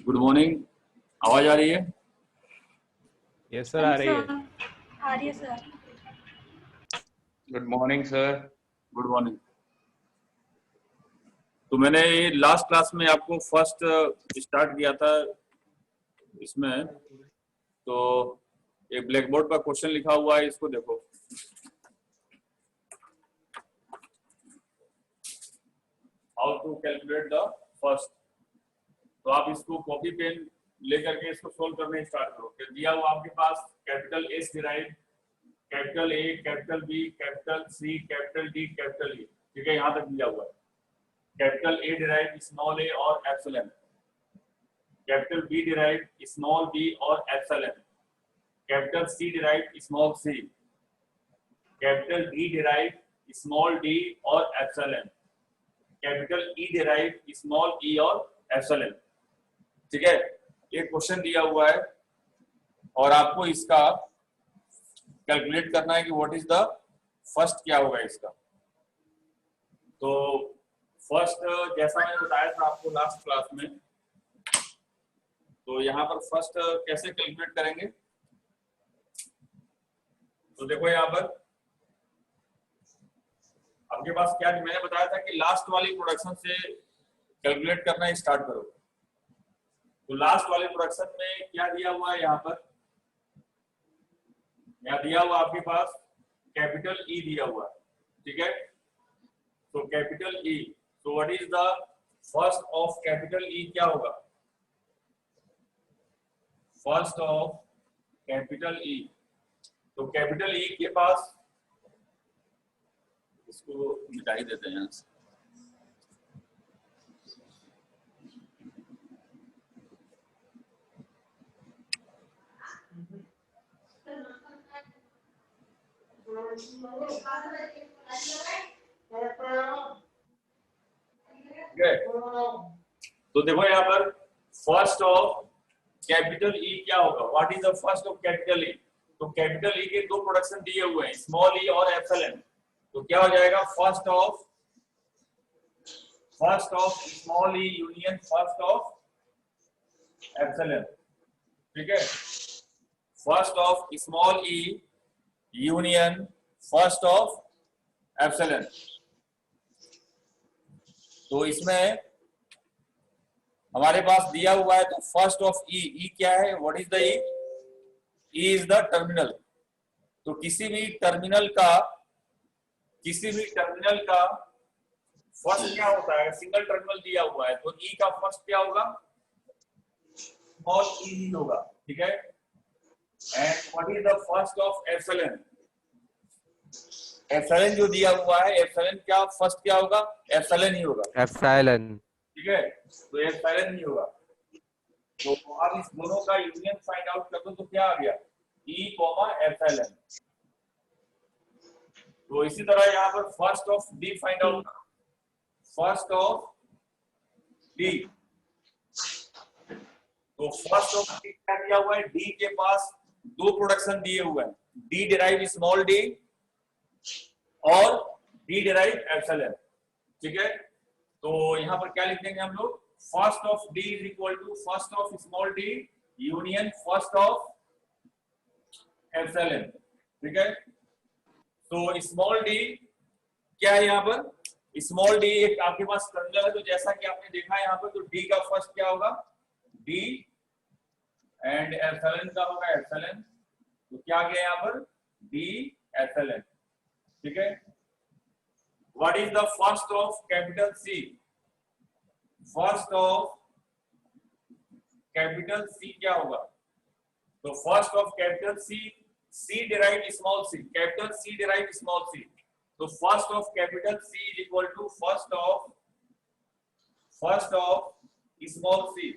Good morning. आवाज आ रही है? यस सर, आ रही है। आ रही है sir. Good morning sir. Good morning. तो मैंने ये लास्ट क्लास में आपको फर्स्ट स्टार्ट किया था इसमें, तो एक ब्लैक बोर्ड पर क्वेश्चन लिखा हुआ है, इसको देखो। How to calculate the first. तो आप इसको कॉपी पेन लेकर के इसको सोल्व करने स्टार्ट करो। फिर दिया हुआ आपके पास capital S derive, capital A, capital B, capital C, capital D, capital E. ठीक है, यहाँ तक दिया हुआ है। Capital A derive small A और epsilon, capital B derive small B और epsilon, capital C derive small C, capital D derive small D और epsilon, capital E derive small E और एप्सिलॉन। ठीक है, ये क्वेश्चन दिया हुआ है और आपको इसका कैलकुलेट करना है कि व्हाट इज द फर्स्ट, क्या होगा इसका। तो फर्स्ट जैसा मैंने बताया था आपको लास्ट क्लास में, तो यहाँ पर फर्स्ट कैसे कैलकुलेट करेंगे। तो देखो यहाँ पर आपके पास क्या, मैंने बताया था कि लास्ट वाली प्रोडक्शन से कैलकुलेट करना स्टार्ट करो। तो लास्ट वाले प्रोडक्शन में क्या दिया हुआ है, यहाँ पर यहाँ दिया हुआ आपके पास कैपिटल ई दिया हुआ है। ठीक है, तो कैपिटल ई, तो what is the first of capital E, क्या होगा फर्स्ट ऑफ कैपिटल ई। तो कैपिटल ई के पास, इसको मिटा ही देते हैं यहाँ से। तो देखो यहाँ पर फर्स्ट ऑफ कैपिटल ई क्या होगा, what is the first of capital E. तो कैपिटल ई के दो प्रोडक्शन दिए हुए हैं, स्मॉल ई और एप्सिलॉन। तो क्या हो जाएगा, first of small E union first of epsilon. ठीक है, first of small E union first of epsilon. तो इसमें हमारे पास दिया हुआ है, तो फर्स्ट ऑफ ई, ई क्या है, what is the E, E is the terminal. तो किसी भी टर्मिनल का फर्स्ट क्या होता है, सिंगल टर्मिनल दिया हुआ है तो ई का फर्स्ट क्या होगा, स्मॉल ई होगा। ठीक है, and what is the first of epsilon, epsilon जो दिया हुआ है, एप्सिलॉन क्या फर्स्ट क्या होगा, एप्सिलॉन ही होगा, एप्सिलॉन। ठीक है, तो एप्सिलॉन ही होगा। तो अब इस दोनों का यूनियन फाइंड आउट कर दो, तो क्या आ गया, ई कॉमा एप्सिलॉन। तो इसी तरह यहाँ पर first of D find out करो, फर्स्ट ऑफ डी। तो फर्स्ट ऑफ डी क्या दिया हुआ है, डी के पास दो प्रोडक्शन दिए हुए हैं, डी डिराइव स्मॉल डी और डी डिराइव एप्सिलॉन। ठीक है, तो यहाँ पर क्या लिख देंगे हम लोग, first of D is equal to first of small D union first of epsilon. ठीक है, तो स्मॉल डी क्या है, यहाँ पर स्मॉल डी एक आपके पास टर्मिनल है, तो जैसा कि आपने देखा है यहाँ पर, तो डी का फर्स्ट क्या होगा, डी, एंड एप्सिलॉन का होगा एप्सिलॉन। तो क्या आ गया यहाँ पर, डी एप्सिलॉन। ठीक है, what is the first of capital C, first of capital C क्या होगा, तो first of capital C, C derive small C, capital C derive small C. तो first of capital C is equal to first of small C,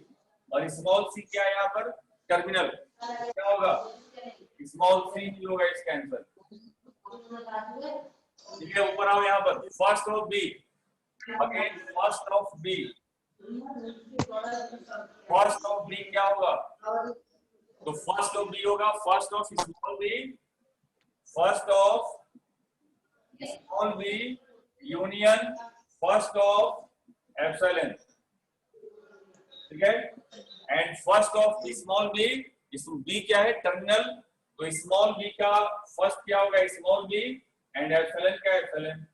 और small C क्या है यहाँ पर, terminal, क्या होगा, स्मॉल सी ही होगा इसका आंसर। ठीक है, ऊपर आओ यहाँ पर, first of B, again first of B, first of B क्या होगा, तो फर्स्ट ऑफ बी होगा first of small B, first of small B union first of epsilon. ठीक है, and first of small B, इसमें बी क्या है? Terminal, तो स्मॉल बी का फर्स्ट क्या होगा? स्मॉल बी, एंड एप्सिलॉन का एप्सिलॉन।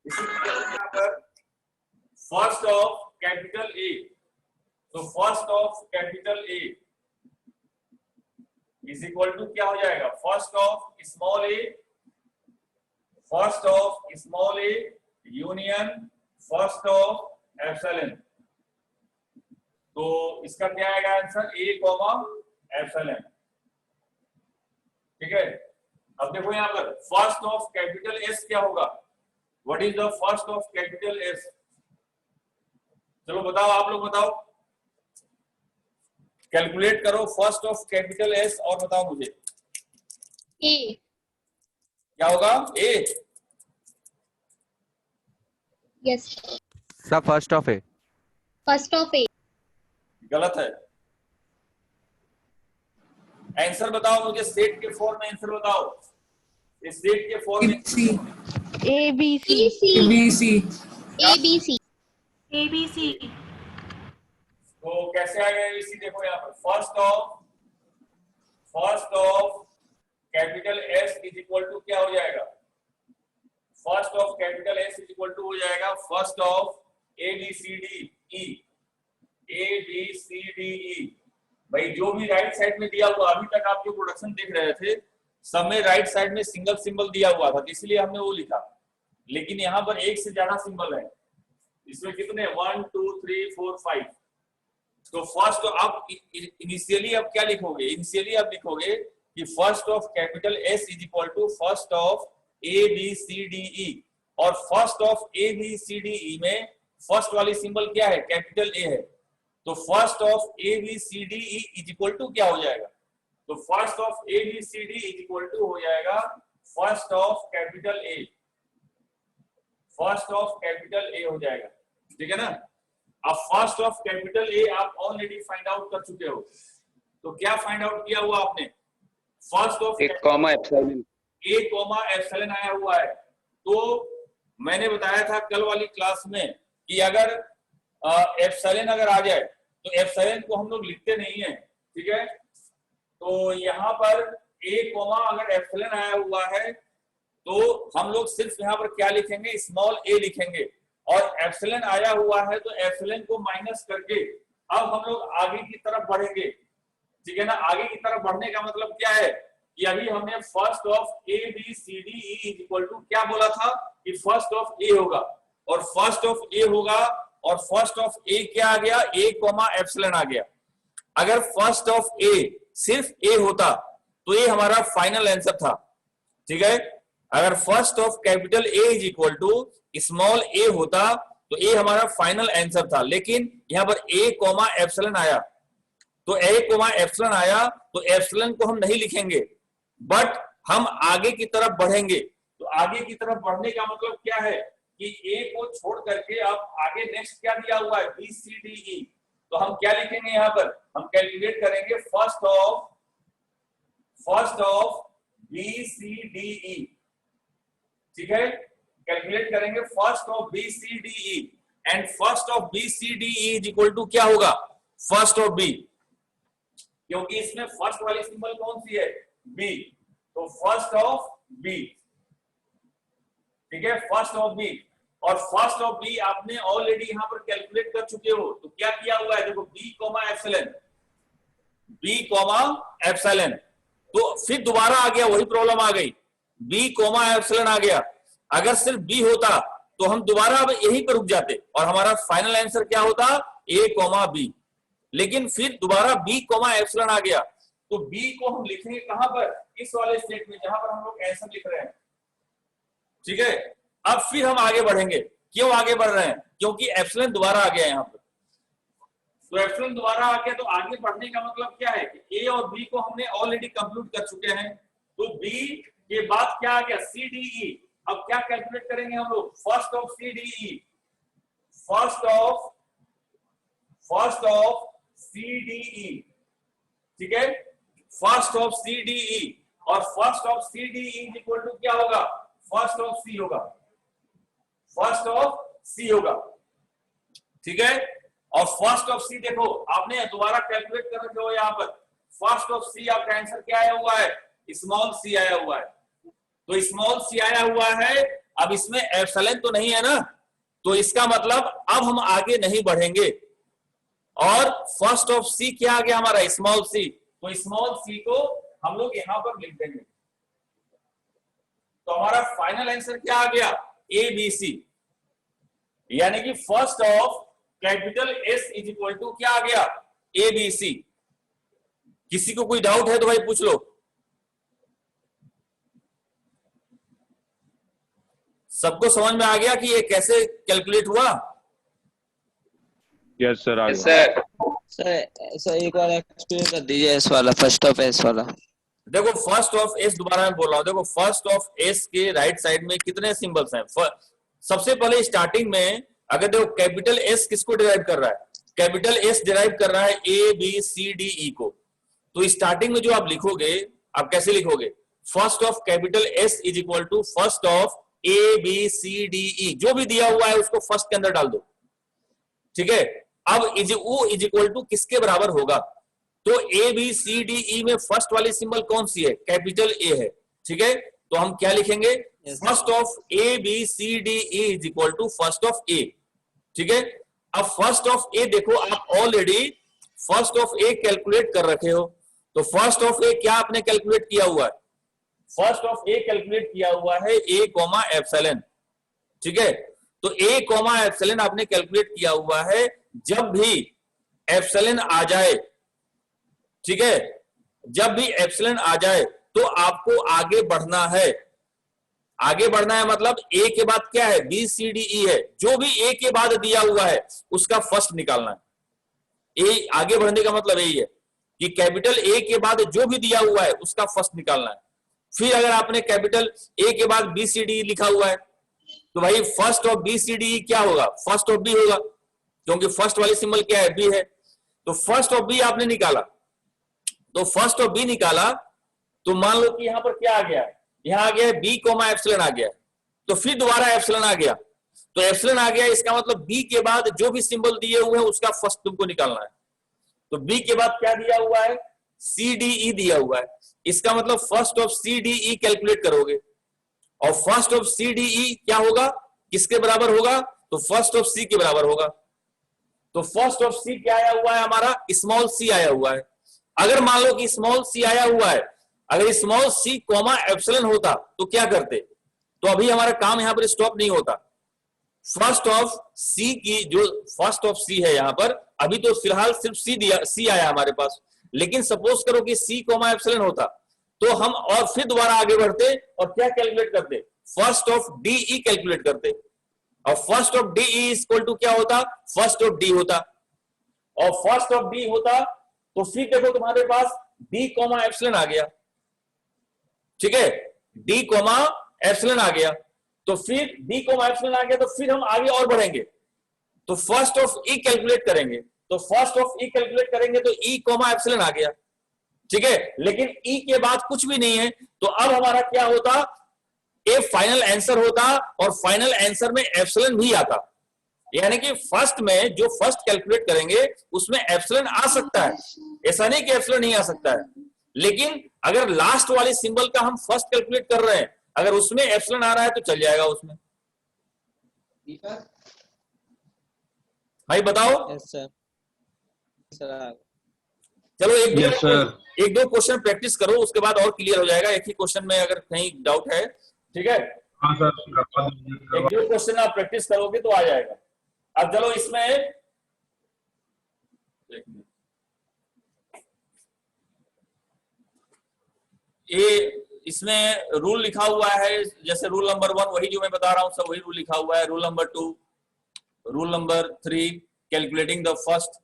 यहाँ पर फर्स्ट ऑफ कैपिटल ए, तो first of capital A is equal to क्या हो जाएगा? First of small A, first of small A union first of epsilon. तो इसका क्या आएगा आंसर? ए कॉमा एप्सिलॉन। ठीक है, अब देखो यहां पर फर्स्ट ऑफ कैपिटल एस क्या होगा? What is the first of capital S? चलो बताओ, आप लोग बताओ, कैलकुलेट करो फर्स्ट ऑफ कैपिटल एस और बताओ मुझे। ए। क्या होगा? ए। यस। सब फर्स्ट ऑफ है। फर्स्ट ऑफ ए। गलत है। आंसर बताओ मुझे, सेट के फॉर्म में आंसर बताओ। इस सेट के फॉर्म में A B C ABC। ABC ABC। ABC तो कैसे आएगा एबीसी? देखो यहाँ पर first of capital S is equal to क्या हो जाएगा? First of capital S is equal to हो जाएगा first of A B C D E. A B C D E, भाई जो भी राइट साइड में दिया हुआ, अभी तक आप जो प्रोडक्शन देख रहे थे सब में राइट साइड में सिंगल सिंबल दिया हुआ था, इसलिए हमने वो लिखा। लेकिन यहाँ पर एक से ज्यादा सिंबल है, इसमें कितने? 1 2 3 4 5। तो फर्स्ट, तो आप इनिशियली अब क्या लिखोगे? इनिशियली आप लिखोगे कि first of capital S is equal to first of A B C D E, और first of A B C D E में फर्स्ट वाली सिंबल क्या है? कैपिटल ए है। तो first of A B C D E is equal to क्या हो जाएगा? तो first of A B C D is equal to हो जाएगा first of capital A. First of capital A हो जाएगा, ठीक है ना? अब फर्स्ट ऑफ कैपिटल ए आप ऑलरेडी फाइंड आउट कर चुके हो, तो क्या फाइंड आउट किया हुआ आपने? फर्स्ट ऑफ एक कॉमा एप्सिलॉन, ए कॉमा एप्सिलॉन आया हुआ है। तो मैंने बताया था कल वाली क्लास में कि अगर एप्सिलॉन अगर आ जाए तो एप्सिलॉन को हम लोग लिखते नहीं है, ठीक है? तो यहाँ पर ए कॉमा अगर एप्सिलॉन आया हुआ है तो हम लोग सिर्फ यहाँ पर क्या लिखेंगे? स्मॉल ए लिखेंगे। और एप्सिलॉन आया हुआ है तो एप्सिलॉन को माइनस करके अब हम लोग आगे की तरफ बढ़ेंगे, ठीक है ना? आगे की तरफ बढ़ने का मतलब क्या है कि अभी हमने first of A B C D E is equal to क्या बोला था कि फर्स्ट ऑफ ए होगा, और फर्स्ट ऑफ ए होगा, और फर्स्ट ऑफ ए क्या आ गया? ए कॉमा एप्सिलॉन आ गया। अगर फर्स्ट ऑफ ए सिर्फ ए होता तो ये हमारा फाइनल आंसर था, ठीक है? अगर first of capital A is equal to small A होता तो ए हमारा फाइनल आंसर था, लेकिन यहां पर ए कॉमा एप्सिलॉन आया, तो ए कॉमा एप्सिलॉन आया तो एप्सिलॉन को हम नहीं लिखेंगे, बट हम आगे की तरफ बढ़ेंगे। तो आगे की तरफ बढ़ने का मतलब क्या है कि ए को छोड़ करके अब आगे नेक्स्ट क्या दिया हुआ है? B C D E. तो हम क्या लिखेंगे यहाँ पर? हम कैलकुलेट करेंगे first of B C D E, ठीक है? कैलकुलेट करेंगे first of B C D E, and first of B C D E is equal to क्या होगा? फर्स्ट ऑफ बी, क्योंकि इसमें फर्स्ट वाली सिंबल कौन सी है? बी। तो फर्स्ट ऑफ बी, ठीक है? फर्स्ट ऑफ बी, और फर्स्ट ऑफ बी आपने ऑलरेडी यहां पर कैलकुलेट कर चुके हो। तो क्या किया हुआ है? देखो B comma epsilon, B comma epsilon. तो फिर दोबारा आ गया, वही प्रॉब्लम आ गई, बी कॉमा एप्सिलॉन आ गया। अगर सिर्फ बी होता तो हम दोबारा अब यहीं पर रुक जाते और हमारा फाइनल आंसर क्या होता? ए कॉमा बी। लेकिन फिर दोबारा बी कॉमा एप्सिलॉन आ गया, तो बी को हम लिखेंगे कहां पर? इस वाले स्टेट में जहां पर हम लोग आंसर लिख रहे हैं, ठीक है? अब फिर हम आगे बढ़ेंगे। क्यों आगे बढ़ रहे हैं? क्योंकि एप्सिलॉन दोबारा आ गया यहाँ पर। तो एप्सिलॉन दोबारा आ गया, तो आगे बढ़ने का मतलब क्या है कि ए और बी को हमने ऑलरेडी कंप्लीट कर चुके हैं। तो बी के बाद क्या आ गया? C D E. अब क्या कैलकुलेट करेंगे हम लोग? First of C D E, first of C D E, ठीक है? First of C D E, और first of C D E equal to क्या होगा? फर्स्ट ऑफ सी होगा, फर्स्ट ऑफ सी होगा, ठीक है? और फर्स्ट ऑफ सी देखो आपने दोबारा कैलकुलेट कर रखे हो यहाँ पर, फर्स्ट ऑफ सी आपका आंसर क्या आया हुआ है, स्मॉल सी आया हुआ है। तो स्मॉल सी आया हुआ है, अब इसमें एप्सिलॉन तो नहीं है ना, तो इसका मतलब अब हम आगे नहीं बढ़ेंगे। और फर्स्ट ऑफ सी क्या आ गया हमारा, स्मॉल सी, तो स्मॉल सी को हम लोग यहां पर लिख देंगे। तो हमारा फाइनल आंसर क्या आ गया, ए बी सी, यानी कि first of capital S is equal to क्या आ गया, ए बी सी। किसी को कोई डाउट है तो भाई पूछ लो। सबको समझ में आ गया कि ये कैसे कैलकुलेट हुआ? यस सर, आ यस गया। सर सर एक बार एक्सप्लेन कर दीजिए एस वाला, फर्स्ट ऑफ एस वाला। देखो फर्स्ट ऑफ एस, दोबारा मैं बोल रहा हूं, देखो फर्स्ट ऑफ एस के राइट साइड में कितने सिंबल्स हैं? सबसे पहले स्टार्टिंग में अगर देखो कैपिटल एस किसको डिराइव कर रहा है, कैपिटल एस डिराइव कर रहा है ए बी सी डी ई को। तो स्टार्टिंग में जो आप लिखोगे, आप कैसे लिखोगे, first of capital S is equal to first of A B C D E, जो भी दिया हुआ है उसको फर्स्ट के अंदर डाल दो, ठीक है। अब इज इक्वल टू किसके बराबर होगा, तो ए बी सी डी ई में फर्स्ट वाली सिंबल कौन सी है, कैपिटल ए है, ठीक है। तो हम क्या लिखेंगे, first of A B C D E is equal to first of A, ठीक है। अब फर्स्ट ऑफ ए देखो, आप already first of A calculate कर रखे हो, तो फर्स्ट ऑफ ए क्या आपने कैलकुलेट किया हुआ है, फर्स्ट ऑफ ए कैलकुलेट किया हुआ है ए कॉमा एप्सिलॉन, ठीक है। तो ए कॉमा एप्सिलॉन आपने कैलकुलेट किया हुआ है, जब भी एप्सिलॉन आ जाए, ठीक है, जब भी एप्सिलॉन आ जाए तो आपको आगे बढ़ना है। आगे बढ़ना है मतलब ए के बाद क्या है, बी सी डी ई है, जो भी ए के बाद दिया हुआ है उसका फर्स्ट निकालना है। ए आगे बढ़ने का मतलब यही है कि कैपिटल ए के बाद जो भी दिया हुआ है उसका फर्स्ट निकालना है। फिर अगर आपने कैपिटल ए के बाद बी सी डी लिखा हुआ है तो भाई first of B C D क्या होगा, फर्स्ट ऑफ बी होगा, क्योंकि फर्स्ट वाली सिंबल क्या है, बी है। तो फर्स्ट ऑफ बी आपने निकाला, तो फर्स्ट ऑफ बी निकाला, तो मान लो कि यहां पर क्या आ गया है, यहां आ गया है बी कोमा एप्सिलॉन आ गया, तो फिर दोबारा एप्सिलॉन आ गया, तो एप्सिलॉन आ गया, इसका मतलब बी के बाद जो भी सिंबल दिए हुए हैं उसका फर्स्ट तुमको निकालना है। तो बी के बाद क्या दिया हुआ है, सी डी ई दिया हुआ है, इसका मतलब first of C D E calculate करोगे, और first of C D E क्या होगा, किसके बराबर होगा, तो फर्स्ट ऑफ सी के बराबर होगा। तो फर्स्ट ऑफ सी क्या आया हुआ है हमारा, स्मॉल सी आया हुआ है। अगर मान लो कि स्मॉल सी आया हुआ है, अगर स्मॉल सी कॉमा एप्सिलॉन होता तो क्या करते, तो अभी हमारा काम यहां पर स्टॉप नहीं होता। फर्स्ट ऑफ सी की जो फर्स्ट ऑफ सी है यहां पर, अभी तो फिलहाल सिर्फ सी दिया, सी आया हमारे पास, लेकिन सपोज करो कि सी कॉमा एप्सिलॉन होता तो हम और फिर दोबारा आगे बढ़ते और क्या कैलकुलेट करते, first of D E calculate करते, और first of D E equal to क्या होता, फर्स्ट ऑफ डी होता, और फर्स्ट ऑफ डी होता तो फिर देखो तुम्हारे पास डी कॉमा एप्सिलॉन आ गया, ठीक है, डी कॉमा एप्सिलॉन आ गया, तो फिर डी कॉमा एप्सिलॉन आ गया, तो फिर हम आगे और बढ़ेंगे, तो फर्स्ट ऑफ ई कैलकुलेट करेंगे, तो फर्स्ट ऑफ ई कैलकुलेट करेंगे तो ई कॉमा एप्सिलॉन आ गया, ठीक है, लेकिन ई के बाद कुछ भी नहीं है, तो अब हमारा क्या होता, ए फाइनल आंसर होता, और फाइनल आंसर में एप्सिलॉन भी आता, यानी कि फर्स्ट में जो फर्स्ट कैलकुलेट करेंगे उसमें एप्सिलॉन आ सकता है, ऐसा नहीं कि एप्सिलॉन नहीं आ सकता है, लेकिन अगर लास्ट वाली सिंबल का हम फर्स्ट कैलकुलेट कर रहे हैं, अगर उसमें एप्सिलॉन आ रहा है तो चल जाएगा उसमें। भाई बताओ। Yes sir. सर चलो Yes, एक दो क्वेश्चन प्रैक्टिस करो, उसके बाद और क्लियर हो जाएगा। एक ही क्वेश्चन में अगर कहीं डाउट है, ठीक है, हाँ सर, एक दो क्वेश्चन आप प्रैक्टिस करोगे तो आ जाएगा। अब चलो इसमें इसमें रूल लिखा हुआ है, जैसे रूल नंबर 1 वही जो मैं बता रहा हूं सब वही रूल लिखा हुआ है, rule number 2, rule number 3 calculating the first,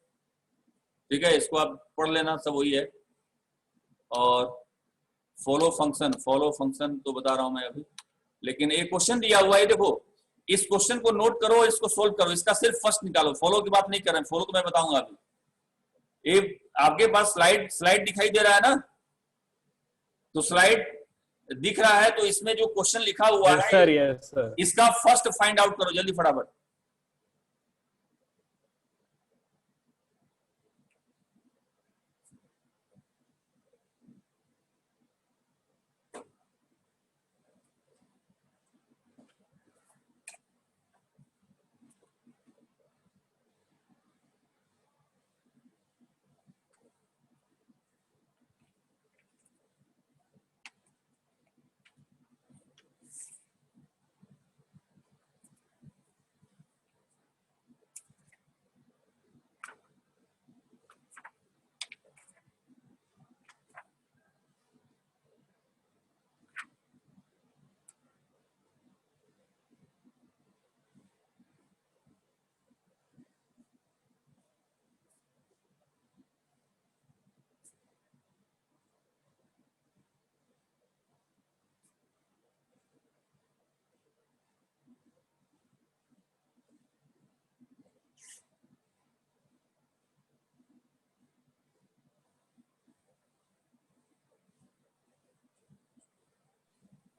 ठीक है, इसको आप पढ़ लेना, सब वही है। और फॉलो फंक्शन तो बता रहा हूं मैं अभी, लेकिन एक क्वेश्चन दिया हुआ है, देखो इस क्वेश्चन को नोट करो, इसको सोल्व करो, इसका सिर्फ फर्स्ट निकालो, फॉलो की बात नहीं कर रहे हैं, फॉलो तो मैं बताऊंगा अभी। एक आपके पास स्लाइड दिखाई दे रहा है ना, तो स्लाइड दिख रहा है, तो इसमें जो क्वेश्चन लिखा हुआ है सर, इसका फर्स्ट फाइंड आउट करो जल्दी फटाफट।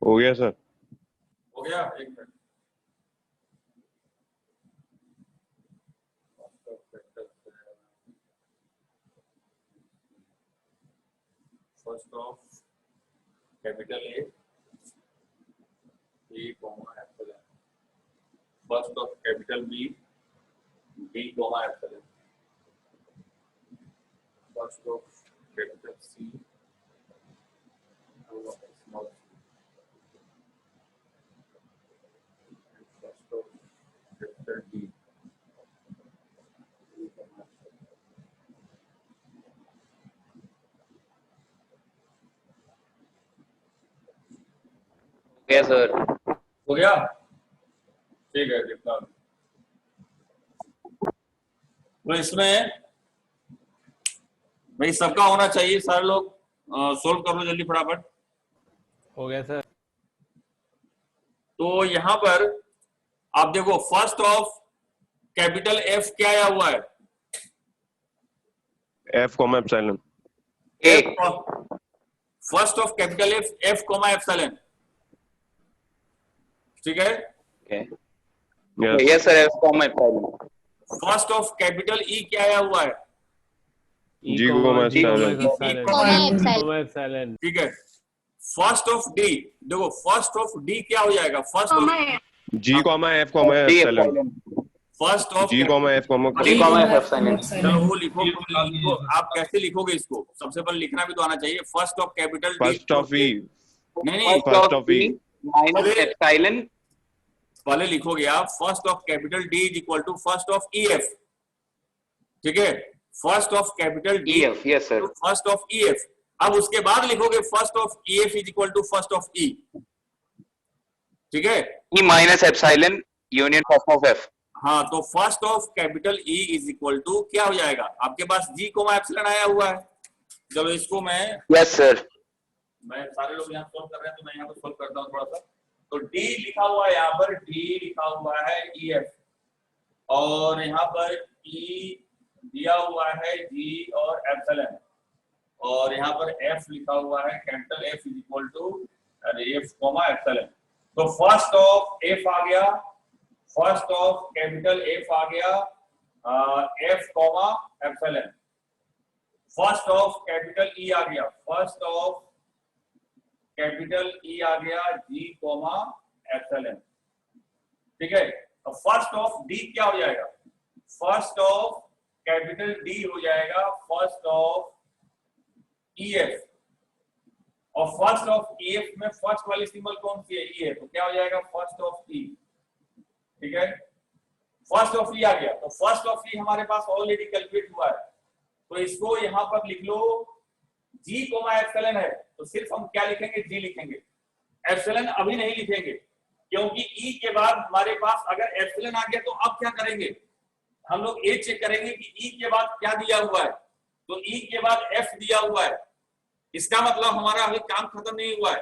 हो गया सर। हो गया, एक मिनट। First of capital A comma epsilon, first of capital B comma epsilon, first of capital C small, first of capital D yes sir. हो गया, ठीक है। कितना तो इसमें भाई सबका होना चाहिए, सारे लोग सोल्व कर लो जल्दी फटाफट। हो गया सर। तो यहाँ पर आप देखो फर्स्ट ऑफ कैपिटल एफ क्या आया हुआ है, F comma epsilon. First of capital F comma epsilon, ठीक है। Yes sir, F comma epsilon. First of capital E क्या आया हुआ है, जी कॉमा एप्सिलॉन। ठीक है। फर्स्ट ऑफ डी, देखो फर्स्ट ऑफ डी क्या हो जाएगा, first of G comma F comma epsilon. First of G comma F comma epsilon. चलो वो लिखो, आप कैसे लिखोगे इसको, सबसे पहले लिखना भी तो आना चाहिए। First of capital first of E, नहीं first of E minus epsilon. पहले लिखोगे आप first of capital D is equal to first of E F, ठीक है। First of capital D, yes sir. First of E F. अब उसके बाद लिखोगे first of E F is equal to first of E, ठीक है। E minus epsilon union first of F. हाँ, तो first of capital E is equal to क्या हो जाएगा, आपके पास जी कोमा एप्सिलॉन आया हुआ है। चलो इसको मैं यस सर। सारे लोग यहाँ सोल्व कर रहे हैं तो मैं यहाँ पर सोल्व करता हूँ थोड़ा सा। तो डी लिखा हुआ है यहाँ पर, डी लिखा हुआ है ई एफ, और यहाँ पर ई दिया हुआ है जी और एप्सिलॉन, और यहाँ पर एफ लिखा हुआ है capital F is equal to F comma epsilon. तो फर्स्ट ऑफ एफ आ गया, फर्स्ट ऑफ कैपिटल एफ आ गया F comma epsilon. First of capital E आ गया, फर्स्ट ऑफ कैपिटल ई आ गया जी कॉमा एप्सिलॉन, ठीक है। अब फर्स्ट ऑफ डी क्या हो जाएगा, फर्स्ट ऑफ कैपिटल डी हो जाएगा फर्स्ट ऑफ ई एफ, और फर्स्ट ऑफ ई एफ में फर्स्ट वाली सिंबल कौन सी है, ई है, तो क्या हो जाएगा फर्स्ट ऑफ ई, ठीक है। फर्स्ट ऑफ ई आ गया, तो फर्स्ट ऑफ ई हमारे पास ऑलरेडी कैलकुलेट हुआ है, तो इसको यहां पर लिख लो जी कोमा एप्सिलॉन है, तो सिर्फ हम क्या लिखेंगे, जी लिखेंगे, एप्सिलॉन अभी नहीं लिखेंगे, क्योंकि ई के बाद हमारे पास अगर एप्सिलॉन आ गया तो अब क्या करेंगे, हम लोग ये चेक करेंगे कि ई के बाद क्या दिया हुआ है, तो ई के बाद एफ दिया हुआ है, इसका मतलब हमारा अभी काम खत्म नहीं हुआ है।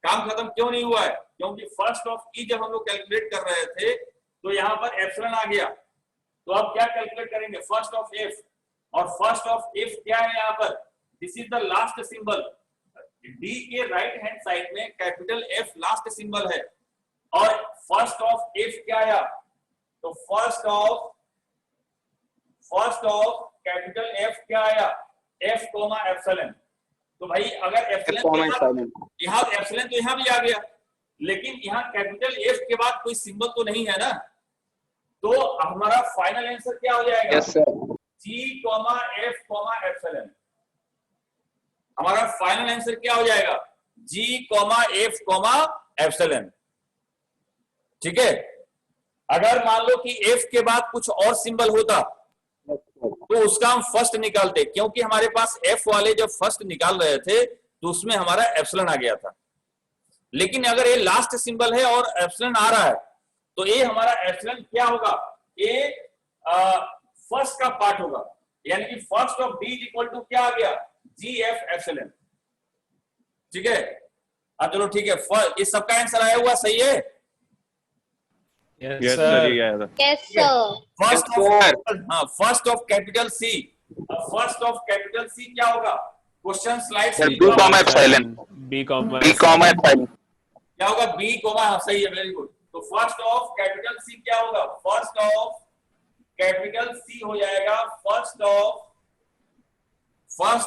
काम खत्म क्यों नहीं हुआ है, क्योंकि फर्स्ट ऑफ ई जब हम लोग कैलकुलेट कर रहे थे तो यहाँ पर एप्सिलॉन आ गया, तो अब क्या कैलकुलेट करेंगे, फर्स्ट ऑफ एफ, और फर्स्ट ऑफ एफ क्या है यहाँ पर, this is the last symbol, D के राइट हैंड साइड में कैपिटल एफ लास्ट सिंबल है, और फर्स्ट ऑफ एफ क्या आया, तो फर्स्ट ऑफ कैपिटल एफ क्या आया, एफ कॉमा एप्सिलॉन। तो भाई अगर एप्सिलॉन यहाँ एप्सिलॉन तो यहाँ भी आ गया, लेकिन यहाँ कैपिटल एफ के बाद कोई सिंबल तो नहीं है ना, तो हमारा फाइनल आंसर क्या हो जाएगा, जी कॉमा एफ कॉमा एप्सिलॉन। हमारा फाइनल आंसर क्या हो जाएगा, जी कॉमा एफ कॉमा एप्सिलॉन, ठीक है। अगर मान लो कि एफ के बाद कुछ और सिंबल होता तो उसका हम फर्स्ट निकालते, क्योंकि हमारे पास एफ वाले जब फर्स्ट निकाल रहे थे तो उसमें हमारा एप्सिलॉन आ गया था, लेकिन अगर ये लास्ट सिंबल है और एप्सिलॉन आ रहा है तो ये हमारा एप्सिलॉन क्या होगा, ये फर्स्ट का पार्ट होगा, यानी कि first of D equal to क्या आ गया, जी एफ एप्सिलॉन, ठीक है। अब चलो ठीक है, इस सबका आंसर आया हुआ सही है, यस सर, ये आया था। Yes, sir. First of capital C, first of capital C क्या होगा, question slide B comma epsilon. B comma B comma epsilon. क्या होगा बी कोमा, सही है, वेरी गुड। तो फर्स्ट ऑफ कैपिटल सी क्या होगा, फर्स्ट ऑफ कैपिटल सी हो जाएगा first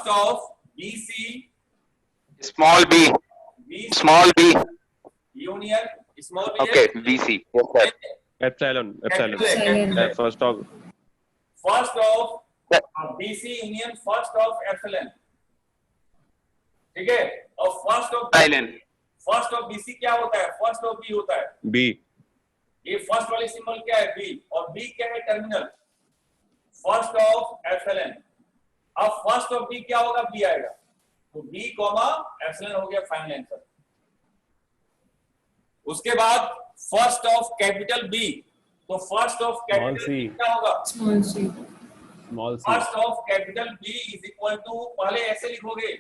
of B C, Small b. B Small b. Union small B Okay, BC. Yes, sir. Epsilon. First of first of B C union first of epsilon, ठीक है। और first of B सी क्या होता है, first of B होता है, B. ये first वाली सिंबल क्या है बी, और बी क्या है टर्मिनल, फर्स्ट ऑफ एप्सिलॉन। अब फर्स्ट ऑफ बी क्या होगा, बी आएगा, तो बी कॉमा एप्सिलॉन हो गया फाइनल आंसर। उसके बाद फर्स्ट ऑफ कैपिटल बी, तो first of capital C. B क्या होगा, small C, first of capital B is equal to, पहले ऐसे लिखोगे,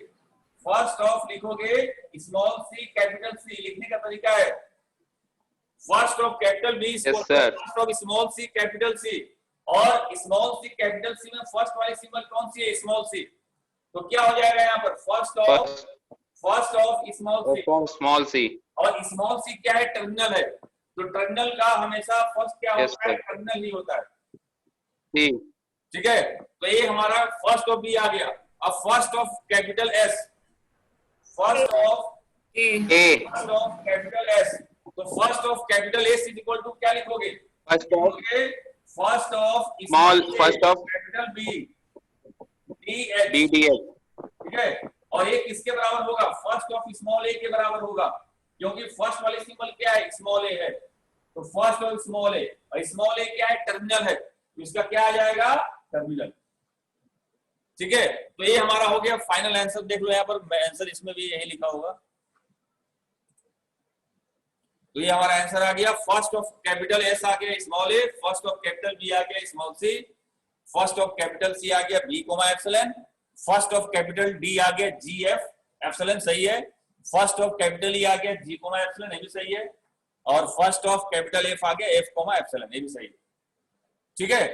फर्स्ट ऑफ लिखोगे स्मॉल सी कैपिटल सी, लिखने का तरीका है first of capital B Yes, sir. First of small C capital C, और स्मॉल सी कैपिटल सी में फर्स्ट वाली सिंबल कौन सी है, स्मॉल सी। तो क्या हो जाएगा यहाँ पर first of small C, Small c. और स्मॉल सी क्या है, टर्मिनल है, तो टर्मिनल का हमेशा फर्स्ट क्या Yes, होता है, sir. टर्मिनल ही होता है, C. ठीक है। तो ये हमारा फर्स्ट ऑफ बी आ गया। अब first of capital S, first of A. Capital S, तो first of capital S is equal to क्या लिखोगे, First of first of first of capital B D H, DDH. ठीक है। और ये किसके बराबर होगा, फर्स्ट ऑफ स्मॉल ए के बराबर होगा, क्योंकि फर्स्ट वाली सिंबल क्या है, स्मॉल ए है, तो फर्स्ट ऑफ स्मॉल ए, और स्मॉल ए क्या है, टर्मिनल है, तो इसका क्या आ जाएगा, टर्मिनल, ठीक है। तो ये हमारा हो गया फाइनल आंसर। देख लो यहाँ पर आंसर इसमें भी यही लिखा होगा, तो ये हमारा आंसर आ गया, फर्स्ट ऑफ कैपिटल एस आ गया small A, first of capital B आ गया small C, first of capital C आ गया B comma epsilon, first of capital D आ गया जी एफ एप्सिलॉन, सही है। फर्स्ट ऑफ कैपिटल ई आ गया जी कोमा एप्सिलॉन, ये भी सही है। और फर्स्ट ऑफ कैपिटल एफ आ गया एफ कोमा एप्सिलॉन, ये भी सही है, ठीक है।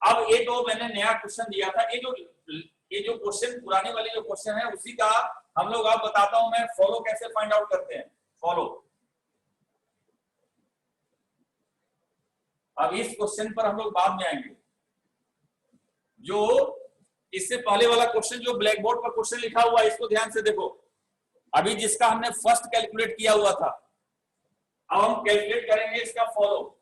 अब ये तो मैंने नया क्वेश्चन दिया था, ये जो क्वेश्चन पुराने वाले जो क्वेश्चन है उसी का हम लोग, आप बताता हूं मैं फॉलो कैसे फाइंड आउट करते हैं, फॉलो। अब इस क्वेश्चन पर हम लोग बाद में आएंगे, जो इससे पहले वाला क्वेश्चन जो ब्लैक बोर्ड पर क्वेश्चन लिखा हुआ है इसको ध्यान से देखो, अभी जिसका हमने फर्स्ट कैलकुलेट किया हुआ था, अब हम कैलकुलेट करेंगे इसका फॉलो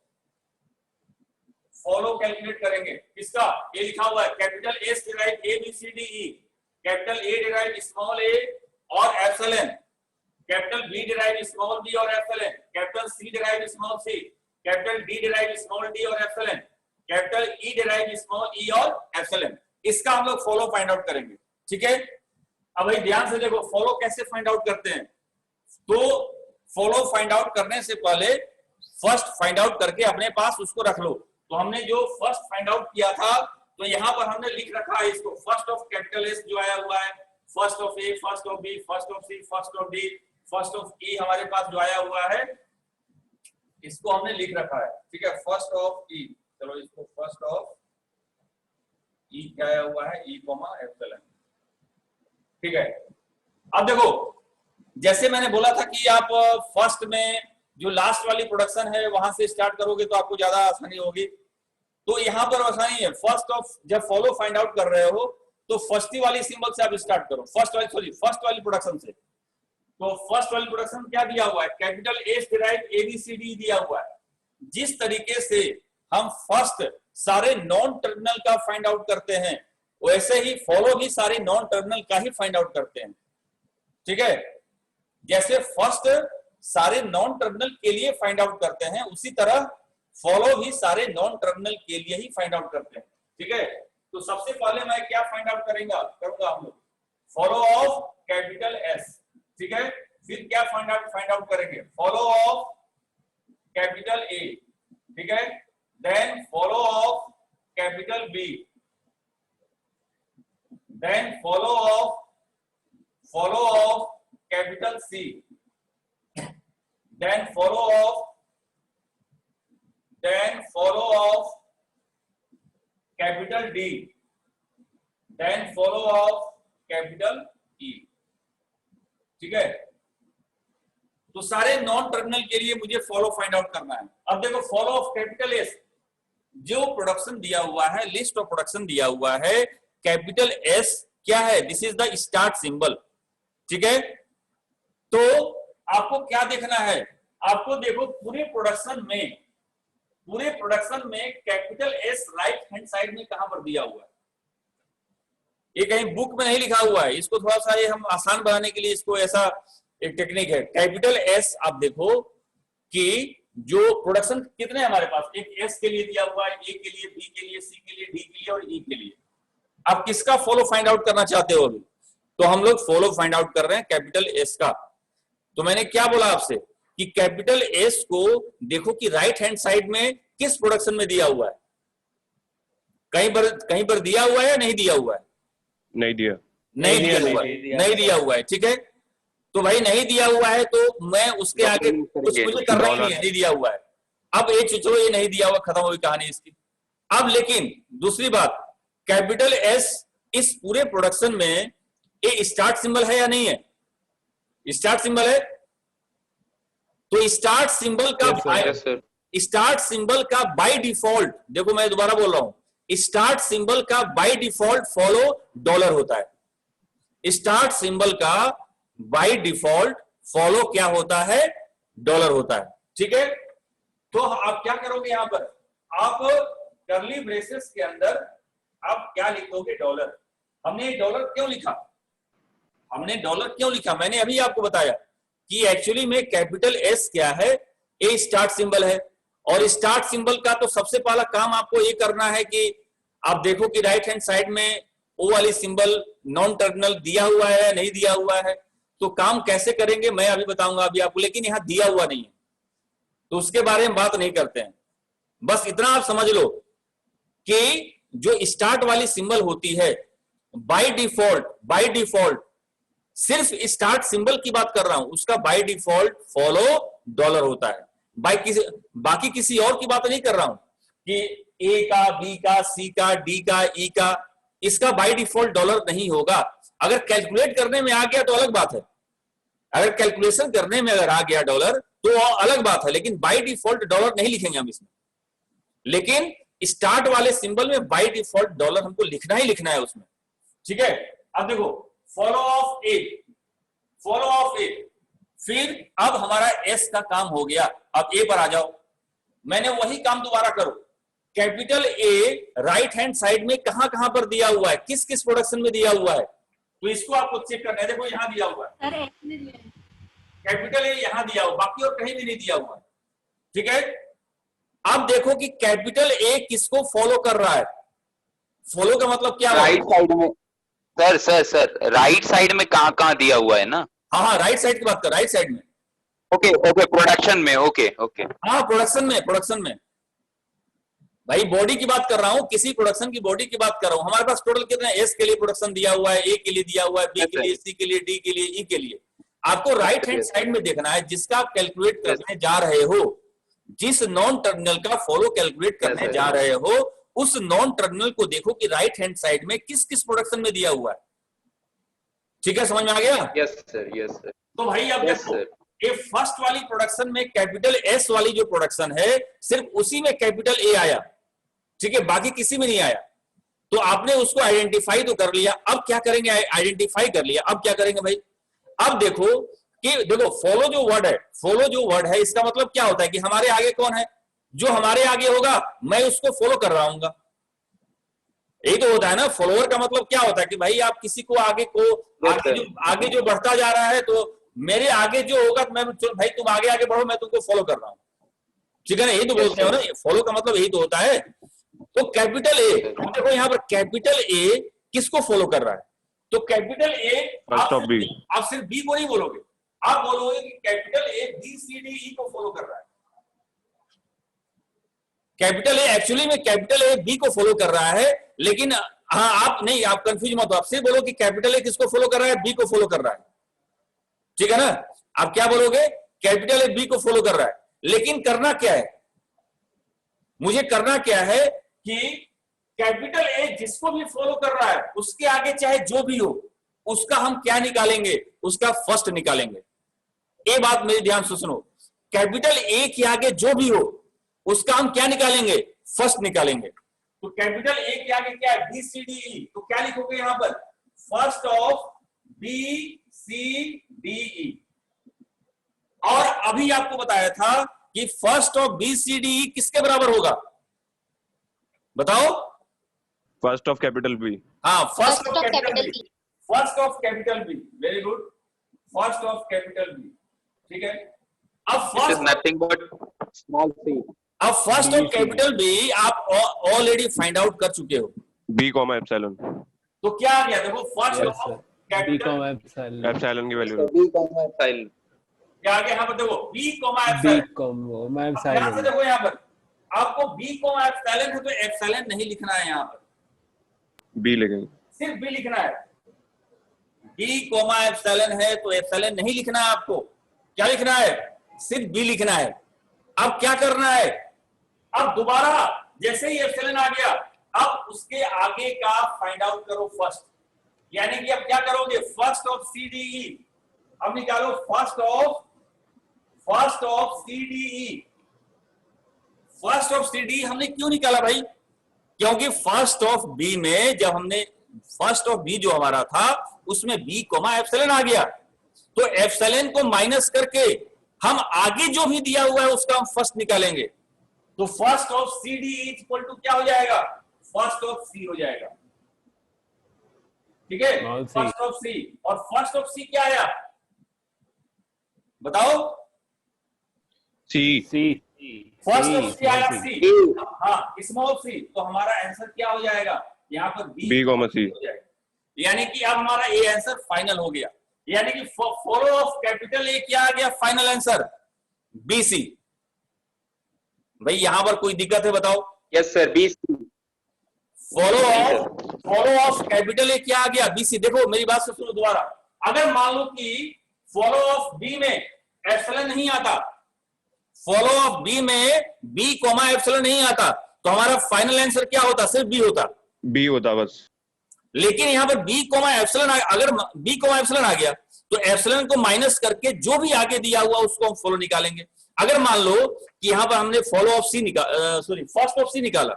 कैलकुलेट करेंगे, किसका, ये लिखा हुआ है capital S derive A B C D E, capital A derive small A और epsilon, capital B derive small B और epsilon, capital C derive small C, capital D derive small D और epsilon, capital E derive small E और epsilon. इसका हम लोग follow find out करेंगे, ठीक है। अब भाई ध्यान से देखो फॉलो कैसे फाइंड आउट करते हैं, तो फॉलो फाइंड आउट करने से पहले फर्स्ट फाइंड आउट करके अपने पास उसको रख लो। तो हमने जो फर्स्ट फाइंड आउट किया था, तो यहाँ पर हमने लिख रखा है इसको, फर्स्ट ऑफ कैपिटल एस जो आया हुआ है, first of A, first of B, first of C, first of D, first of E हमारे पास जो आया हुआ है इसको हमने लिख रखा है, ठीक है। फर्स्ट ऑफ ई, चलो इसको फर्स्ट ऑफ ई क्या आया हुआ है, ई कॉमा एप्सिलॉन, ठीक है। अब देखो जैसे मैंने बोला था कि आप फर्स्ट में जो लास्ट वाली प्रोडक्शन है वहां से स्टार्ट करोगे तो आपको ज्यादा आसानी होगी, तो यहाँ पर आसानी है। फर्स्ट ऑफ जब फॉलो फाइंड आउट कर रहे हो तो फर्स्ट वाली सिंबल से आप स्टार्ट करो, फर्स्ट वाली प्रोडक्शन से। तो फर्स्ट वाली प्रोडक्शन क्या दिया हुआ है, capital S derive A B C D दिया हुआ है। जिस तरीके से हम फर्स्ट सारे नॉन टर्मिनल का फाइंड आउट करते हैं, वैसे ही फॉलो भी सारे नॉन टर्मिनल का ही फाइंड आउट करते हैं, ठीक है। जैसे फर्स्ट सारे नॉन टर्मिनल के लिए फाइंड आउट करते हैं, उसी तरह फॉलो भी सारे नॉन टर्मिनल के लिए ही फाइंड आउट करते हैं, ठीक है। तो सबसे पहले मैं क्या फाइंड आउट करूंगा हम लोग, फॉलो ऑफ कैपिटल एस, ठीक है। फिर क्या फाइंड आउट करेंगे, फॉलो ऑफ कैपिटल ए, ठीक है। Then follow of capital B, then follow of capital C, then follow of capital D, then follow of capital E, ठीक है। तो सारे नॉन टर्मिनल के लिए मुझे फॉलो फाइंड आउट करना है। अब देखो फॉलो ऑफ कैपिटल एस, जो प्रोडक्शन दिया हुआ है, लिस्ट ऑफ प्रोडक्शन दिया हुआ है, कैपिटल एस क्या है, this is the start symbol, ठीक है। तो आपको क्या देखना है, आपको देखो पूरे प्रोडक्शन में capital S right hand side में कहां पर दिया हुआ है, ये कहीं बुक में नहीं लिखा हुआ है, इसको थोड़ा सा ये हम आसान बनाने के लिए इसको ऐसा एक टेक्निक है। कैपिटल एस आप देखो कि जो प्रोडक्शन कितने हमारे पास, एक एस के लिए दिया हुआ है, ए के लिए, बी के लिए, सी के लिए, डी के लिए और ई के लिए। आप किसका फॉलो फाइंड आउट करना चाहते हो अभी, तो हम लोग फॉलो फाइंड आउट कर रहे हैं कैपिटल एस का। तो मैंने क्या बोला आपसे कि कैपिटल एस को देखो कि राइट हैंड साइड में किस प्रोडक्शन में दिया हुआ है, कहीं पर दिया हुआ है या नहीं दिया हुआ है, नहीं दिया, नहीं दिया हुआ है, ठीक है। तो भाई नहीं दिया हुआ है तो मैं उसके आगे कुछ मुझे करना ही नहीं है, नहीं दिया हुआ है। अब ये चलो ये नहीं दिया हुआ, खत्म हुई कहानी इसकी। अब लेकिन दूसरी बात, कैपिटल एस इस पूरे प्रोडक्शन में ये स्टार्ट सिंबल है या नहीं है, स्टार्ट सिंबल है। तो स्टार्ट सिंबल का बाय डिफॉल्ट, देखो मैं दोबारा बोल रहा हूं, स्टार्ट सिंबल का बाय डिफॉल्ट फॉलो डॉलर होता है। स्टार्ट सिंबल का बाय डिफॉल्ट फॉलो क्या होता है, डॉलर होता है, ठीक है। तो आप क्या करोगे, यहां पर आप कर्ली ब्रेसेस के अंदर आप क्या लिखोगे, डॉलर। हमने डॉलर क्यों लिखा, मैंने अभी आपको बताया कि एक्चुअली में कैपिटल एस क्या है, ए स्टार्ट सिंबल है। और स्टार्ट सिंबल का तो सबसे पहला काम आपको ये करना है कि आप देखो कि राइट हैंड साइड में ओ वाली सिंबल नॉन टर्मिनल दिया हुआ है या नहीं दिया हुआ है। तो काम कैसे करेंगे मैं अभी बताऊंगा अभी आपको, लेकिन यहां दिया हुआ नहीं है तो उसके बारे में बात नहीं करते हैं। बस इतना आप समझ लो कि जो स्टार्ट वाली सिंबल होती है बाय डिफॉल्ट सिर्फ स्टार्ट सिंबल की बात कर रहा हूं, उसका बाय डिफॉल्ट फॉलो डॉलर होता है। बाकी किसी और की बात नहीं कर रहा हूं कि ए का, बी का, सी का, डी का, ई का, इसका बाय डिफॉल्ट डॉलर नहीं होगा। अगर कैलकुलेट करने में आ गया तो अलग बात है, अगर कैलकुलेशन करने में अगर आ गया डॉलर तो अलग बात है, लेकिन बाय डिफॉल्ट डॉलर नहीं लिखेंगे हम इसमें। लेकिन स्टार्ट वाले सिंबल में बाय डिफॉल्ट डॉलर हमको लिखना ही लिखना है उसमें, ठीक है। अब देखो फॉलो ऑफ ए, फिर अब हमारा एस का काम हो गया। अब ए पर आ जाओ, मैंने वही काम दोबारा करो। Capital A right hand side में कहां कहां पर दिया हुआ है, किस किस प्रोडक्शन में दिया हुआ है, तो इसको आपको चेक करना है। देखो यहां दिया हुआ है कैपिटल ए, यहां दिया हुआ, बाकी और कहीं भी नहीं दिया हुआ है, ठीक है। अब देखो कि कैपिटल ए किसको फॉलो कर रहा है, फॉलो का मतलब क्या, राइट साइड में सर राइट साइड में कहाँ दिया हुआ है ना। हाँ राइट साइड की बात कर, राइट साइड में, ओके प्रोडक्शन में, ओके हाँ प्रोडक्शन में भाई बॉडी की बात कर रहा हूँ, किसी प्रोडक्शन की बॉडी की बात कर रहा हूँ। हमारे पास टोटल कितना है, एस के लिए प्रोडक्शन दिया हुआ है, ए के लिए दिया हुआ है, बी के लिए, सी के लिए, डी के लिए, ई के लिए। आपको राइट हैंड साइड में देखना है जिसका आप कैलकुलेट करने जा रहे हो, जिस नॉन टर्मिनल का फॉलो कैलकुलेट करने जा रहे हो, उस नॉन टर्मिनल को देखो कि राइट हैंड साइड में किस किस प्रोडक्शन में दिया हुआ है, ठीक है, समझ में आ गया। Yes sir. तो भाई अब देखो ये फर्स्ट वाली प्रोडक्शन में कैपिटल एस वाली जो प्रोडक्शन है सिर्फ उसी में कैपिटल ए आया, ठीक है, बाकी किसी में नहीं आया। तो आपने उसको आइडेंटिफाई तो कर लिया, अब क्या करेंगे, आइडेंटिफाई कर लिया, अब क्या करेंगे भाई। अब देखो कि देखो फॉलो जो वर्ड है इसका मतलब क्या होता है कि हमारे आगे कौन है, जो हमारे आगे होगा मैं उसको फॉलो कर रहा हूँ। यही तो होता है ना, फॉलोअर का मतलब क्या होता है कि भाई आप किसी को आगे जो बढ़ता जा रहा है तो मेरे आगे जो होगा तो मैं भाई तुम आगे बढ़ो, मैं तुमको फॉलो कर रहा हूं, ठीक है ना, यही तो बोलते हो ना, फॉलो का मतलब यही तो होता है। तो कैपिटल ए, देखो यहाँ पर कैपिटल ए किसको फॉलो कर रहा है, तो कैपिटल ए आप सिर्फ बी को नहीं बोलोगे, आप बोलोगे कि capital A B C D E को फॉलो कर रहा है। कैपिटल ए एक्चुअली में कैपिटल ए बी को फॉलो कर रहा है, लेकिन हाँ आप कंफ्यूज मत हो, आप सिर्फ बोलो कि कैपिटल ए किसको फॉलो कर रहा है, बी को फॉलो कर रहा है, ठीक है ना। आप क्या बोलोगे, कैपिटल ए बी को फॉलो कर रहा है, लेकिन करना क्या है, मुझे करना क्या है कि कैपिटल ए जिसको भी फॉलो कर रहा है उसके आगे चाहे जो भी हो उसका हम क्या निकालेंगे, उसका फर्स्ट निकालेंगे। ये बात मेरे ध्यान से सुनो, कैपिटल ए के आगे जो भी हो उसका हम क्या निकालेंगे, फर्स्ट निकालेंगे। तो कैपिटल ए के आगे क्या है, बी सी डी ई, तो क्या लिखोगे यहां पर, first of B C D E. और अभी आपको बताया था कि first of B C D E किसके बराबर होगा, बताओ। First of capital B. हाँ, first First of of capital capital B, B. First of capital B, very good, first of capital B, ठीक है। अब It is first, nothing but small c. अब first of capital B आप already find out कर चुके हो, B comma epsilon. तो क्या आ गया, देखो first Yes, of sir. B capital, epsilon epsilon की वैल्यू b comma epsilon. क्या आ गया यहाँ पर, देखो B comma B epsilon. Comma यहाँ से एप्सिलॉन देखो, यहाँ पर आपको बी कोमा एप्सिलॉन है तो एप्सिलॉन नहीं लिखना है, यहाँ पर बी लिखेंगे। सिर्फ बी लिखना है। बी कोमा एप्सिलॉन है तो एप्सिलॉन नहीं लिखना है आपको, क्या लिखना है, सिर्फ बी लिखना है। अब क्या करना है, अब दोबारा जैसे ही एप्सिलॉन आ गया, अब उसके आगे का फाइंड आउट करो फर्स्ट, यानी कि अब क्या करोगे, first of C D E, अब निकालो first of C D E. First of C D हमने क्यों निकाला भाई, क्योंकि फर्स्ट ऑफ बी में जब हमने फर्स्ट ऑफ बी जो हमारा था उसमें बी कोमा एप्सिलॉन आ गया, तो एप्सिलॉन को माइनस करके हम आगे जो भी दिया हुआ है उसका हम फर्स्ट निकालेंगे। तो first of C D equal to क्या हो जाएगा, फर्स्ट ऑफ सी हो जाएगा, ठीक है, Small c. फर्स्ट ऑफ सी। और फर्स्ट ऑफ सी क्या आया, बताओ, सी। C फर्स्ट ऑफ सी आया, C सी, हाँ स्मॉल सी। तो हमारा आंसर क्या हो जाएगा, यहाँ पर बी कॉमा सी। हो जाएगा, यानी कि अब हमारा ए आंसर फाइनल हो गया, यानी कि फॉलो ऑफ कैपिटल ए क्या आ गया, फाइनल आंसर बी सी। भाई यहां पर कोई दिक्कत है बताओ, Yes sir, b c. Follow of capital ए क्या आ गया, बी सी। देखो मेरी बात से सुनो दोबारा, अगर मान लो कि फॉलो ऑफ बी में एप्सिलॉन नहीं आता, फॉलो ऑफ बी में बी कोमा एप्सिलॉन नहीं आता, तो हमारा फाइनल आंसर क्या होता, सिर्फ बी होता। बी होता बस। लेकिन यहाँ पर बी कोमा एप्सिलॉन, अगर बी कोमा एप्सिलॉन आ गया तो एप्सिलॉन को माइनस करके जो भी आगे दिया हुआ उसको हम फॉलो निकालेंगे। अगर मान लो कि यहाँ पर हमने follow of C sorry first of C निकाला,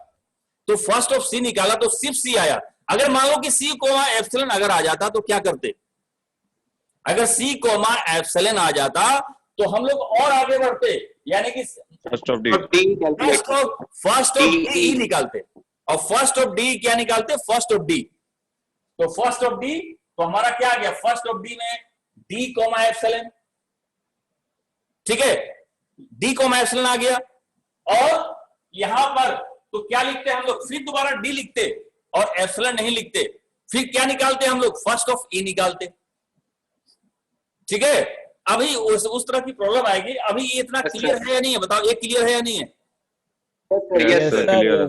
तो फर्स्ट ऑफ सी निकाला तो सिर्फ सी आया। अगर मान लो कि सी कोमा एप्सिलॉन अगर आ जाता तो क्या करते, अगर सी कोमा एप्सिलॉन आ जाता तो हम लोग और आगे बढ़ते, यानी कि first of D. First of D निकालते, और फर्स्ट ऑफ डी क्या निकालते, फर्स्ट ऑफ डी। तो फर्स्ट ऑफ डी, तो हमारा क्या आ गया, फर्स्ट ऑफ डी में डी कोमा एप्सिलॉन, ठीक है, डी कोमा एप्सिलॉन आ गया। और यहां पर तो क्या लिखते हैं हम लोग, फिर दोबारा डी लिखते और एप्सिलॉन नहीं लिखते, फिर क्या निकालते हम लोग, फर्स्ट ऑफ ई निकालते, ठीक है। अभी उस तरह की प्रॉब्लम आएगी, अभी ये इतना क्लियर है या नहीं है, बताओ ये क्लियर है या नहीं है, Yes, sir, clear है।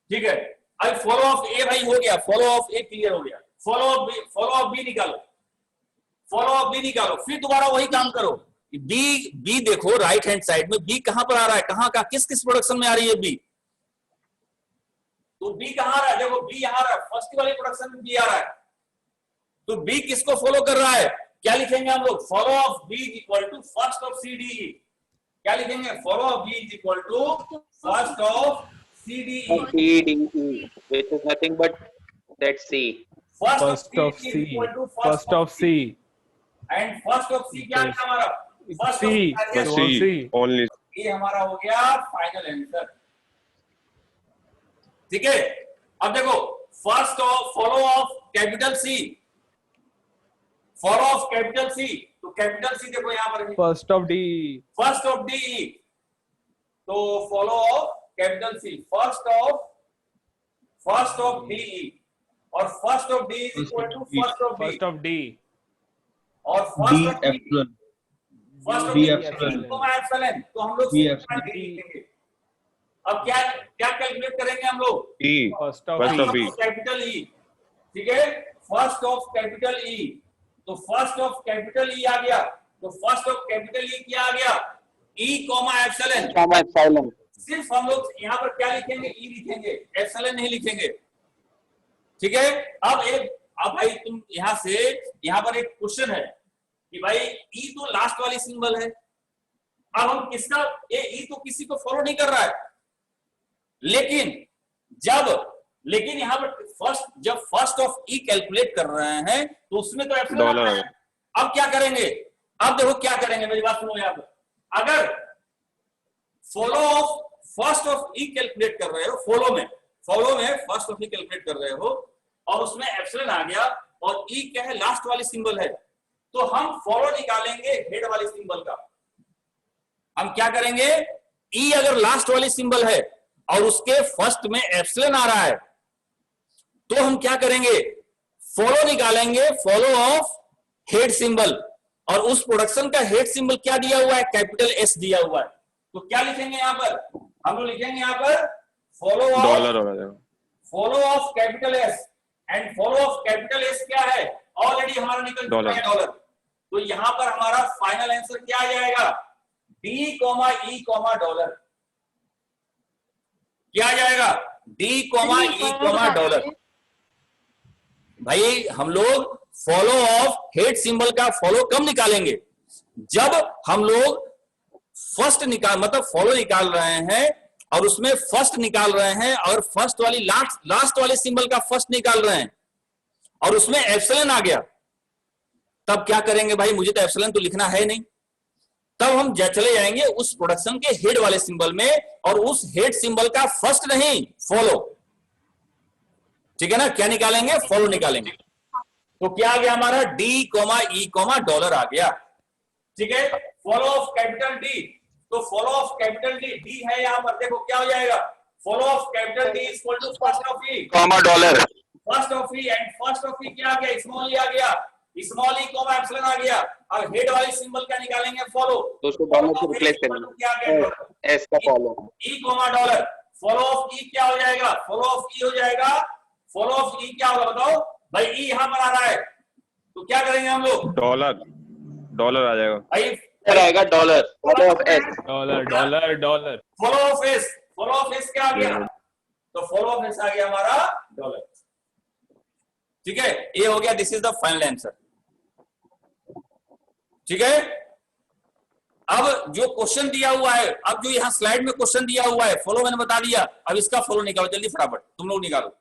ठीक है। अब फॉलो ऑफ ए भाई हो गया, फॉलो ऑफ ए क्लियर हो गया, फॉलो ऑफ बी निकालो, फॉलो ऑफ बी निकालो, फिर दोबारा वही काम करो। बी देखो राइट हैंड साइड में बी कहां पर आ रहा है, कहां का किस किस प्रोडक्शन में आ रही है बी, तो बी कहां आ रहा है, देखो बी यहां आ रहा है, फर्स्ट वाले प्रोडक्शन में बी आ रहा है, तो बी किसको फॉलो कर रहा है, क्या लिखेंगे हम लोग, follow of B equal to first of C D, क्या लिखेंगे, follow of B equal to first of C D, C D E, which is nothing but that C. First of C first of C and first of C क्या है हमारा, first C बस Small C c only. ये हमारा हो गया final answer, ठीक है। अब देखो first of follow of capital C, follow of capital C, तो कैपिटल सी देखो यहां पर first of D first of D, तो follow of capital C, first of D, और first of D is equal to first of first of D और first of epsilon first of B D epsilon epsilon, तो हम लोग B simple D लिखेंगे। अब क्या क्या कैलकुलेट करेंगे हम लोग, E first of first of B B. Capital E, ठीक है, फर्स्ट ऑफ कैपिटल ई, तो फर्स्ट ऑफ कैपिटल ई आ गया, तो फर्स्ट ऑफ कैपिटल ई क्या आ गया, E comma epsilon, Comma epsilon. सिर्फ हम लोग यहाँ पर क्या लिखेंगे, ई लिखेंगे, एप्सिलॉन नहीं लिखेंगे, ठीक है। अब भाई तुम यहाँ से यहाँ पर एक क्वेश्चन है कि भाई ई तो लास्ट वाली सिंबल है, अब हम किसका, ये ई तो किसी को फॉलो नहीं कर रहा है, लेकिन यहां पर जब फर्स्ट ऑफ ई कैलकुलेट कर रहे हैं तो उसमें तो एप्सिलॉन डॉलर है। अब क्या करेंगे, अब देखो क्या करेंगे, मेरी बात सुनो यहां पर, अगर follow of first of E calculate कर रहे हो, फॉलो में फर्स्ट ऑफ ई कैलकुलेट कर रहे हो और उसमें एप्सिलॉन आ गया और ई क्या है, लास्ट वाली सिंबल है, तो हम फॉलो निकालेंगे हेड वाली सिंबल का। हम क्या करेंगे, ई अगर लास्ट वाली सिंबल है और उसके फर्स्ट में एप्सिलॉन आ रहा है तो हम क्या करेंगे, फॉलो निकालेंगे, फॉलो ऑफ हेड सिंबल, और उस प्रोडक्शन का हेड सिंबल क्या दिया हुआ है, कैपिटल एस दिया हुआ है, तो क्या लिखेंगे यहां पर, हम लोग लिखेंगे यहां पर फॉलो डॉलर हो जाएगा। Of capital S, and follow of capital S क्या है, ऑलरेडी हमारा निकल चुका है डॉलर, तो यहां पर हमारा फाइनल आंसर क्या आ जाएगा, D comma E comma dollar, क्या आ जाएगा, D comma E comma dollar. भाई हम लोग फॉलो ऑफ हेड सिंबल का फॉलो कब निकालेंगे, जब हम लोग फर्स्ट मतलब फॉलो निकाल रहे हैं और उसमें फर्स्ट निकाल रहे हैं और फर्स्ट वाली लास्ट वाले सिंबल का फर्स्ट निकाल रहे हैं और उसमें एप्सिलॉन आ गया, तब क्या करेंगे भाई, मुझे तो एप्सिलॉन तो लिखना है नहीं, तब हम चले जाएंगे उस प्रोडक्शन के हेड वाले सिंबल में और उस हेड सिंबल का फर्स्ट नहीं, फॉलो, ठीक है ना, क्या निकालेंगे, फॉलो निकालेंगे, तो क्या आ गया हमारा, D comma E comma dollar आ गया, ठीक है। फॉलो ऑफ कैपिटल डी, तो follow of capital D, D है यहां पर, देखो क्या हो जाएगा, follow of capital D is equal to first of E comma dollar, first of E, and first of E क्या आ गया, स्मॉल ई आ गया, स्मॉल ई कॉमा एप्सिलॉन आ गया, अब हेड वाली सिंबल क्या निकालेंगे, फॉलो, तो उसको डॉलर से रिप्लेस करेंगे, क्या आ गया, एस का follow, E comma dollar, follow of E क्या हो जाएगा, फॉलो ऑफ ई हो जाएगा, फॉलो ऑफ ई क्या होगा बताओ भाई, ई यहां पर आ रहा है तो क्या करेंगे हम लोग, डॉलर आ जाएगा भाई आएगा dollar, follow of S, dollar follow of S क्या आ गया, तो फॉलो ऑफ एस आ गया हमारा डॉलर, ठीक है, ये हो गया, this is the final answer, ठीक है। अब जो क्वेश्चन दिया हुआ है, अब जो यहाँ स्लाइड में क्वेश्चन दिया हुआ है, फॉलो मैंने बता दिया, अब इसका फॉलो निकालो जल्दी फटाफट, तुम लोग निकालो।